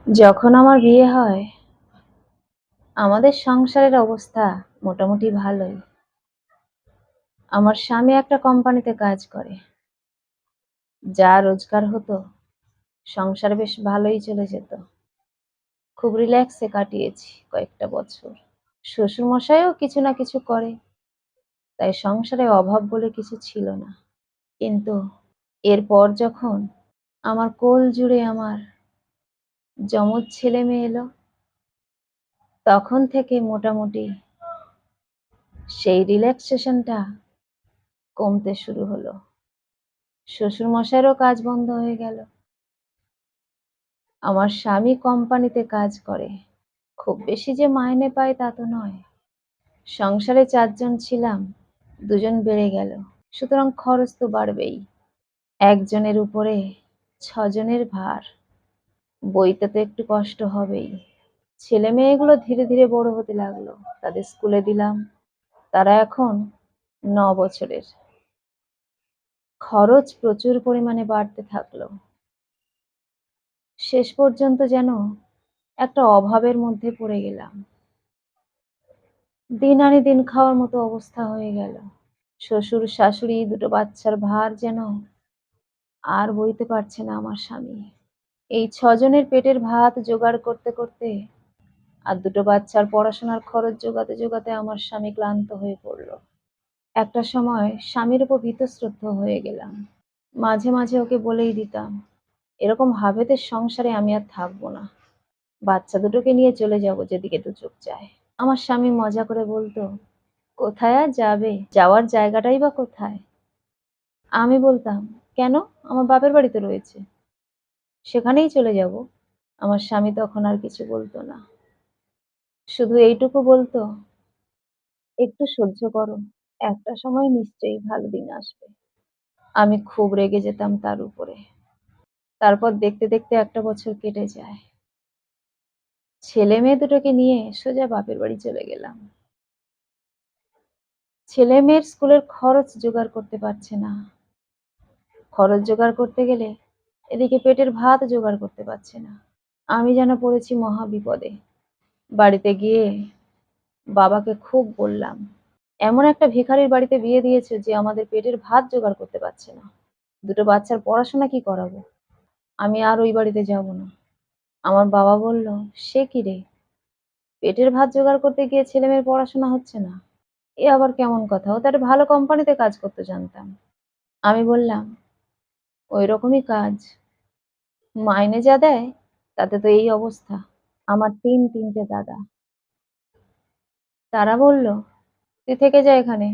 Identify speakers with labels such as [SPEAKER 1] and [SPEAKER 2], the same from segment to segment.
[SPEAKER 1] যখন আমার বিয়ে হয়, আমাদের সংসারের অবস্থা মোটামুটি ভালোই। আমার স্বামী একটা কোম্পানিতে কাজ করে। যা রোজগার হতো, সংসার বেশ ভালোই চলে যেত। খুব রিল্যাক্সে কাটিয়েছি কয়েকটা বছর। শ্বশুরমশাইও কিছু না কিছু করে, তাই সংসারে অভাব বলে কিছু ছিল না। কিন্তু এরপর যখন আমার কোল জুড়ে আমার যমজ ছেলে মেয়ে এলো, তখন থেকে মোটামুটি সেই রিল্যাক্সেশনটা কমতে শুরু হলো। শ্বশুরমশাইয়েরও কাজ বন্ধ হয়ে গেল। আমার স্বামী কোম্পানিতে কাজ করে। খুব বেশি যে মাইনে পায় তা তো নয়। সংসারে ৪ জন ছিলাম, ২ জন বেড়ে গেল। সুতরাং খরচ তো বাড়বেই। একজনের উপরে ৬ জনের ভার। বইতে তো একটু কষ্ট হবেই। ছেলেমেয়েগুলো ধীরে ধীরে বড় হতে লাগলো। তাদের স্কুলে দিলাম। তারা এখন ৯ বছরের। খরচ প্রচুর পরিমাণে বাড়তে থাকলো। শেষ পর্যন্ত যেন একটা অভাবের মধ্যে পড়ে গেলাম। দিন আনি দিন খাওয়ার মতো অবস্থা হয়ে গেল। শ্বশুর শাশুড়ি, ২ টো বাচ্চার ভার যেন আর বইতে পারছে না আমার স্বামী। এই ৬ জনের পেটের ভাত জোগাড় করতে করতে আর ২ টো বাচ্চার পড়াশোনার খরচ জোগাতে জোগাতে আমার স্বামী ক্লান্ত হয়ে পড়ল। একটা সময় স্বামীর উপর ভীতশ্রদ্ধ হয়ে গেলাম। মাঝে মাঝে ওকে বলেই দিতাম, এরকম হাভেদের সংসারে আমি আর থাকবো না। বাচ্চা দুটোকে নিয়ে চলে যাব যেদিকে দু চোখ যায়। আমার স্বামী মজা করে বলতো, কোথায় আর যাবে? যাওয়ার জায়গাটাই বা কোথায়? আমি বলতাম, কেন? আমার বাপের বাড়ি তো রয়েছে, সেখানেই চলে যাব। আমার স্বামী তখন আর কিছু বলতো না। শুধু এইটুকু বলতো, একটু সহ্য করো। একটা সময় নিশ্চয়ই ভালো দিন আসবে। আমি খুব রেগে যেতাম তার উপরে। তারপর দেখতে দেখতে একটা বছর কেটে যায়। ছেলে মেয়ে দুটোকে নিয়ে সোজা বাপের বাড়ি চলে গেলাম। ছেলে মেয়ের স্কুলের খরচ জোগাড় করতে পারছে না। খরচ জোগাড় করতে গেলে এদিকে পেটের ভাত জোগাড় করতে পারছে না। আমি যেন পড়েছি মহা বিপদে। বাড়িতে গিয়ে বাবাকে খুব বললাম, এমন একটা ভিখারির বাড়িতে বিয়ে দিয়েছে যে আমাদের পেটের ভাত জোগাড় করতে পারছে না। ২ টো বাচ্চার পড়াশোনা কি করাবো? আমি আর ওই বাড়িতে যাব না। আমার বাবা বলল, সে কি রে? পেটের ভাত জোগাড় করতে গিয়ে ছেলে মেয়ের পড়াশোনা হচ্ছে না? এ আবার কেমন কথা? ও তো একটা ভালো কোম্পানিতে কাজ করতে জানতাম। আমি বললাম, ওই রকমই কাজ। মাইনে যা দেয় তাতে তো এই অবস্থা। আমার তিনটে দাদা। তারা বলল, তুই থেকে যা এখানে।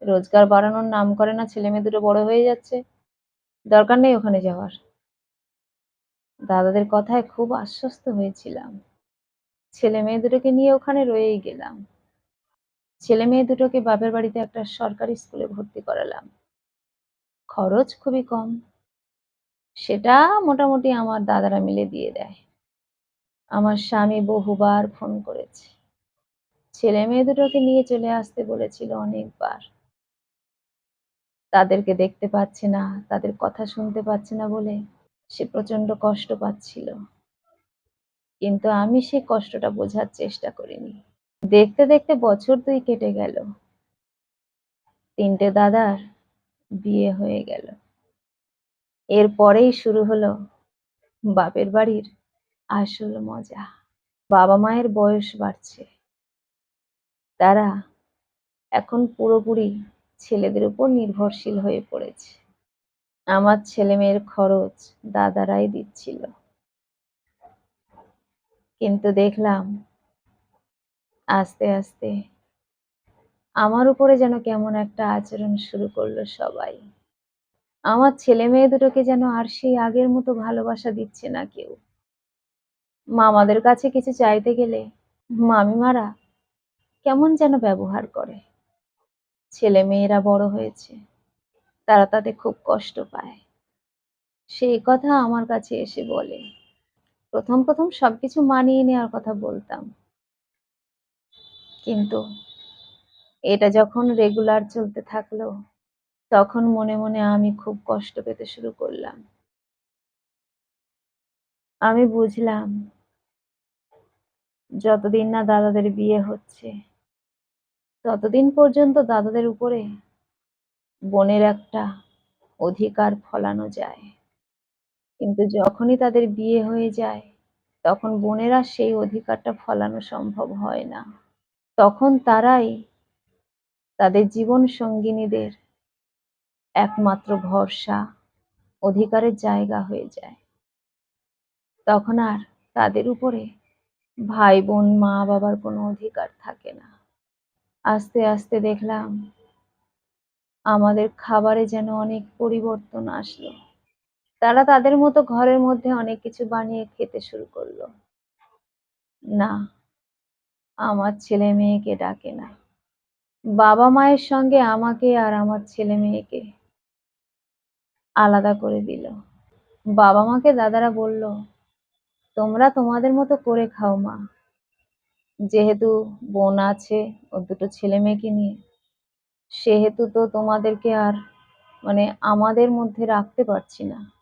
[SPEAKER 1] রোজগার বাড়ানোর নাম করে না, ছেলেমেয়ে দুটো বড় হয়ে যাচ্ছে। দরকার নেই ওখানে যাওয়ার। দাদাদের কথায় খুব আশ্বস্ত হয়েছিলাম। ছেলে মেয়ে দুটোকে নিয়ে ওখানে রয়েই গেলাম। ছেলে মেয়ে দুটোকে বাপের বাড়িতে একটা সরকারি স্কুলে ভর্তি করালাম। খরচ খুবই কম। সেটা মোটামুটি আমার দাদারা মিলে দিয়ে দেয়। আমার স্বামী বহুবার ফোন করেছে। ছেলে মেয়ে দুটোকে নিয়ে চলে আসতে বলেছিল অনেকবার। তাদেরকে দেখতে পাচ্ছে না, তাদের কথা শুনতে পাচ্ছে না বলে সে প্রচন্ড কষ্ট পাচ্ছিল। কিন্তু আমি সেই কষ্টটা বোঝার চেষ্টা করিনি। দেখতে দেখতে বছর ২ কেটে গেল। ৩টে দাদার বিয়ে হয়ে গেল। এরপরেই শুরু হলো বাপের বাড়ির আসল মজা। বাবা মায়ের বয়স বাড়ছে। তারা এখন পুরোপুরি ছেলেদের উপর নির্ভরশীল হয়ে পড়েছে। আমার ছেলেমেয়ের খরচ দাদারাই দিচ্ছিল। কিন্তু দেখলাম আস্তে আস্তে আমার উপরে যেন কেমন একটা আচরণ শুরু করলো সবাই। আমার ছেলে মেয়ে দুটোকে যেন আর সেই আগের মতো ভালোবাসা দিচ্ছে না কেউ। মামাদের কাছে কিছু চাইতে গেলে মামিমারা কেমন যেন ব্যবহার করে। ছেলে মেয়েরা বড় হয়েছে, তারা তাতে খুব কষ্ট পায়। সেই কথা আমার কাছে এসে বলে। প্রথম প্রথম সবকিছু মানিয়ে নেওয়ার কথা বলতাম, কিন্তু এটা যখন রেগুলার চলতে থাকলো, তখন মনে মনে আমি খুব কষ্ট পেতে শুরু করলাম। আমি বুঝলাম যতদিন না দাদাদের বিয়ে হচ্ছে, ততদিন পর্যন্ত দাদাদের উপরে বোনের একটা অধিকার ফলানো যায়। কিন্তু যখনই তাদের বিয়ে হয়ে যায়, তখন বোনের আর সেই অধিকারটা ফলানো সম্ভব হয় না। তখন তারাই তাদের জীবন সঙ্গিনীদের একমাত্র ভরসা, অধিকারের জায়গা হয়ে যায়। তখন আর তাদের উপরে ভাই-বোন, মা-বাবার কোনো অধিকার থাকে না। আস্তে, আস্তে দেখলাম আমাদের খাবারে যেন অনেক পরিবর্তন আসলো। তারা তাদের মতো ঘরের মধ্যে অনেক কিছু বানিয়ে খেতে শুরু করলো। না, আমার ছেলে-মেয়েকে ডাকে না। বাবা-মায়ের সঙ্গে আমাকে আর আমার ছেলে-মেয়েকে আলাদা করে দিল। বাবা-মাকে দাদারা বলল, "তোমরা তোমাদের মতো করে খাও মা। যেহেতু বোন আছে ওর দুটো ছেলে-মেয়েকে নিয়ে, সেহেতু তো তোমাদেরকে আর মানে আমাদের মধ্যে রাখতে পারছি না।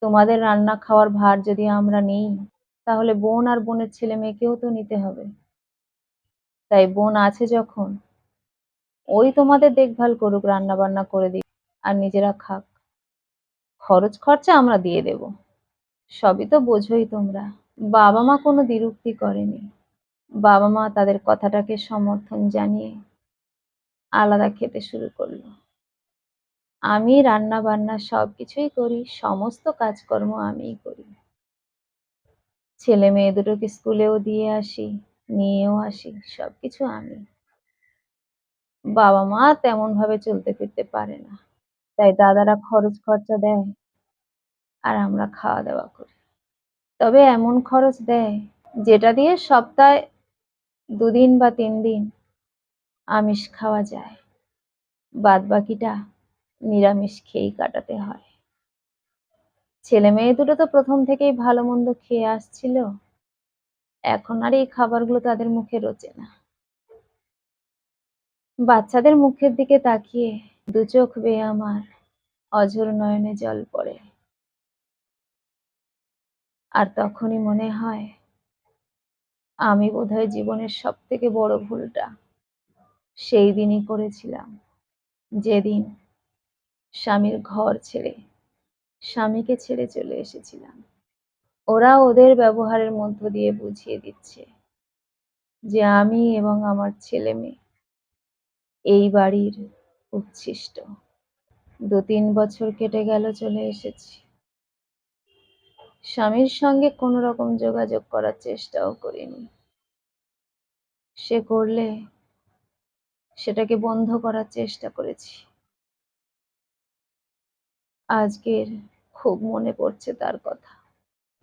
[SPEAKER 1] তোমাদের রান্না খাওয়ার ভার যদি আমরা নিই, তাহলে বোন আর বোনের ছেলে-মেয়েকেও তো নিতে হবে। তাই বোন আছে যখন, ওই তোমাদের দেখভাল করুক, রান্না-বান্না করে দিক আর নিজেরা খাক। খরচ খরচা আমরা দিয়ে দেব। সবই তো বোঝোই তোমরা।" বাবা-মা কোনো দ্বিরুক্তি করেনি। বাবা-মা তাদের কথাটাকে সমর্থন জানিয়ে আলাদা খেতে শুরু করলো। আমি রান্না-বান্না সবকিছুই করি, সমস্ত কাজকর্ম আমিই করি। ছেলে-মেয়ে দুটোকে স্কুলেও দিয়ে আসি, নিয়েও আসি, সবকিছু আমি। বাবা-মা তেমনভাবে চলতে ফিরতে পারে না। তাই দাদারা খরচ খরচা দেয় আর আমরা খাওয়া-দাওয়া করি। তবে এমন খরচ দেয়, যেটা দিয়ে সপ্তাহে ২ দিন বা ৩ দিন আমিষ খাওয়া যায়। বাদবাকিটা নিরামিষ খেয়েই কাটাতে হয়। ছেলে-মেয়ে দুটো তো ১ম থেকেই ভালো-মন্দ খেয়ে আসছিল। এখন আর এই খাবারগুলো তাদের মুখে রোচে না। বাচ্চাদের মুখের দিকে তাকিয়ে দু চোখ বেয়ে আমার অঝোর নয়নে জল পড়ে। আর তখনই মনে হয় আমি বোধহয় জীবনের সবথেকে বড় ভুলটা সেই দিনই করেছিলাম, যেদিন স্বামীর ঘর ছেড়ে স্বামীকে ছেড়ে চলে এসেছিলাম। ওরা ওদের ব্যবহারের মধ্য দিয়ে বুঝিয়ে দিচ্ছে যে আমি এবং আমার ছেলে-মেয়ে এই বাড়ির উচ্ছিষ্ট। ২-৩ বছর কেটে গেল চলে এসেছি। স্বামীর সঙ্গে কোনো রকম যোগাযোগ করার চেষ্টাও করিনি। সে করলে সেটাকে বন্ধ করার চেষ্টা করেছি। আজকের খুব মনে পড়ছে তার কথা।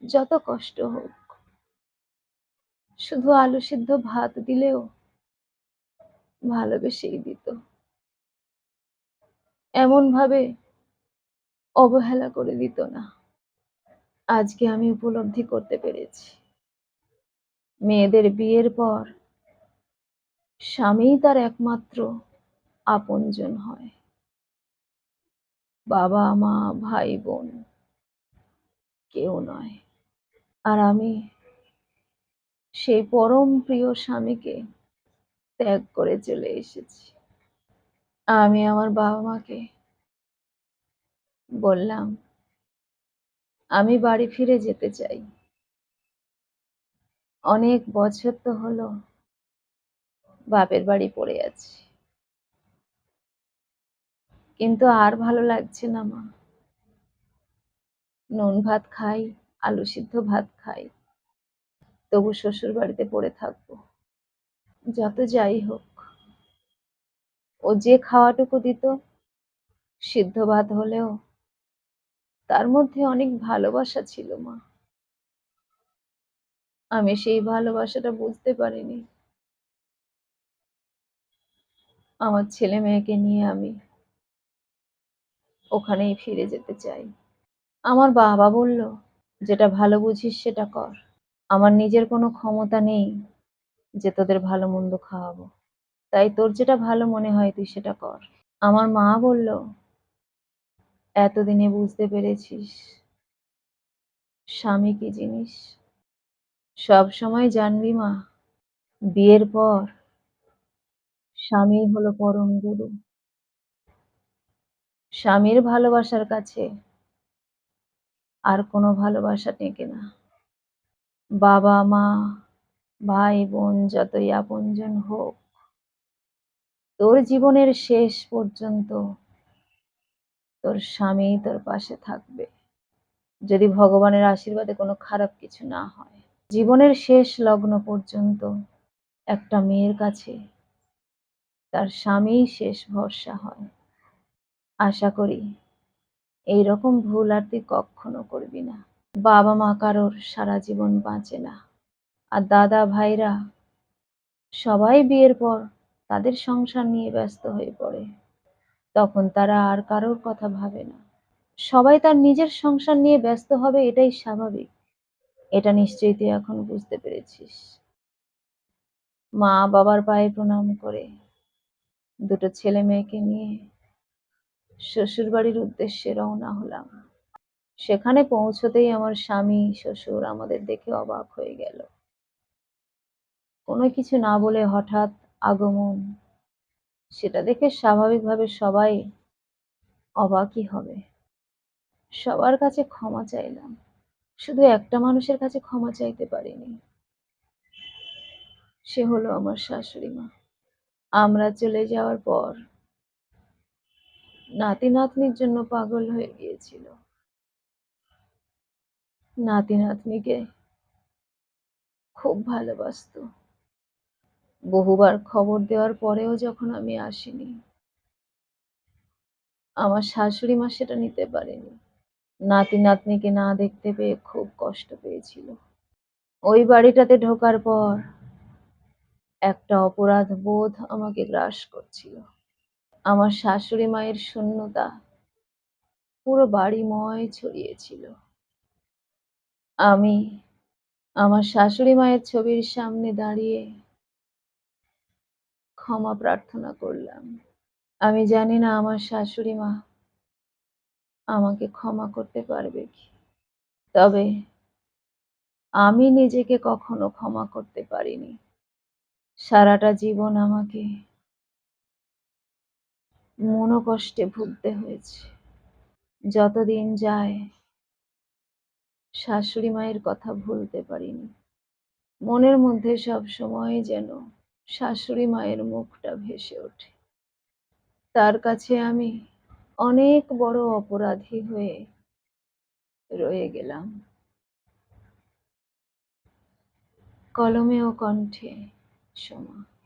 [SPEAKER 1] যত কষ্ট হোক, শুধু আলু সিদ্ধ ভাত দিলেও ভালোবেসেই দিত। এমনভাবে অবহেলা করে দিত না। আজকে আমি উপলব্ধি করতে পেরেছি। মেয়েদের বিয়ের পর স্বামীই তার একমাত্র আপনজন হয়। বাবা, মা, ভাই, বোন কেউ নয়। আর আমি সেই পরম প্রিয় স্বামীকে ত্যাগ করে চলে এসেছি। আমি আমার বাবা-মাকে বললাম, "আমি বাড়ি ফিরে যেতে চাই। অনেক বছর তো হলো বাপের বাড়ি পড়ে আছি। কিন্তু আর ভালো লাগছে না মা। নুন ভাত খাই, আলু সিদ্ধ ভাত খাই। তবু শ্বশুর বাড়িতে পড়ে থাকবো। যত যাই হোক, ও যে খাওয়াটুকু দিত, সিদ্ধ ভাত হলেও তার মধ্যে অনেক ভালোবাসা ছিল মা। আমি সেই ভালোবাসাটা বুঝতে পারিনি। আমার ছেলে-মেয়েকে নিয়ে আমি ওখানেই ফিরে যেতে চাই।" আমার বাবা বলল, "যেটা ভালো বুঝিস সেটা কর। আমার নিজের কোনো ক্ষমতা নেই যে তোদের ভালো-মন্দ খাওয়াবো। তাই তোর যেটা ভালো মনে হয় তুই সেটা কর।" আমার মা বলল, "এতদিনে বুঝতে পেরেছিস স্বামী কি জিনিস? সবসময় জানবি মা, বিয়ের পর স্বামীই হলো পরম গুরু। স্বামীর ভালোবাসার কাছে আর কোনো ভালোবাসা টেকে না। বাবা-মা, ভাই-বোন যতই আপনজন হোক, তোর জীবনের শেষ পর্যন্ত তোর স্বামীই তোর পাশে থাকবে। যদি ভগবানের আশীর্বাদে কোনো খারাপ কিছু না হয়। জীবনের শেষ লগ্ন পর্যন্ত একটা মেয়ের কাছে তার স্বামীই শেষ ভরসা হয়। আশা করি এইরকম ভুল আর তুই কক্ষনো করবি না। বাবা-মা কারোর সারা জীবন বাঁচে না। আর দাদা ভাইরা সবাই বিয়ের পর তাদের সংসার নিয়ে ব্যস্ত হয়ে পড়ে। তখন তারা আর কারোর কথা ভাবে না। সবাই তার নিজের সংসার নিয়ে ব্যস্ত হবে, এটাই স্বাভাবিক। এটা নিশ্চয়ই তুই এখন বুঝতে পেরেছিস। মা বাবার পায়ে প্রণাম করে দুটো ছেলে মেয়েকে নিয়ে শ্বশুর বাড়ির উদ্দেশ্যে রওনা হলাম। সেখানে পৌঁছতেই আমার স্বামী শ্বশুর আমাদের দেখে অবাক হয়ে গেল। কোনো কিছু না বলে হঠাৎ আগমন, সেটা দেখে স্বাভাবিকভাবে সবাই অবাকই হবে। সবার কাছে ক্ষমা চাইলাম, শুধু একটা মানুষের কাছে ক্ষমা চাইতে পারিনি। সে হলো আমার শাশুড়ি মা। আমরা চলে যাওয়ার পর নাতি নাতনির জন্য পাগল হয়ে গিয়েছিল। নাতি নাতনিকে খুব ভালোবাসতো। বহুবার খবর দেওয়ার পরেও যখন আমি আসিনি, আমার শাশুড়ি মা সেটা নিতে পারেনি। নাতি নাতনিকে না দেখতে পেয়ে খুব কষ্ট পেয়েছিল। ওই বাড়িটাতে ঢোকার পর একটা অপরাধ বোধ আমাকে গ্রাস করছিল। আমার শাশুড়ি মায়ের শূন্যতা পুরো বাড়িময় ছড়িয়েছিল। আমি আমার শাশুড়ি মায়ের ছবির সামনে দাঁড়িয়ে ক্ষমা প্রার্থনা করলাম। আমি জানি না আমার শাশুড়ি মা আমাকে ক্ষমা করতে পারবে কি। তবে আমি নিজেকে কখনো ক্ষমা করতে পারিনি। সারাটা জীবন আমাকে মনোকষ্টে ভুগতে হয়েছে। যতদিন যায় শাশুড়ি মায়ের কথা ভুলতে পারিনি। মনের মধ্যে সবসময় যেন শাশুড়ি মায়ের মুখটা ভেসে ওঠে। তার কাছে আমি অনেক বড় অপরাধী হয়ে রয়ে গেলাম। কলমে ও কণ্ঠে সোমা।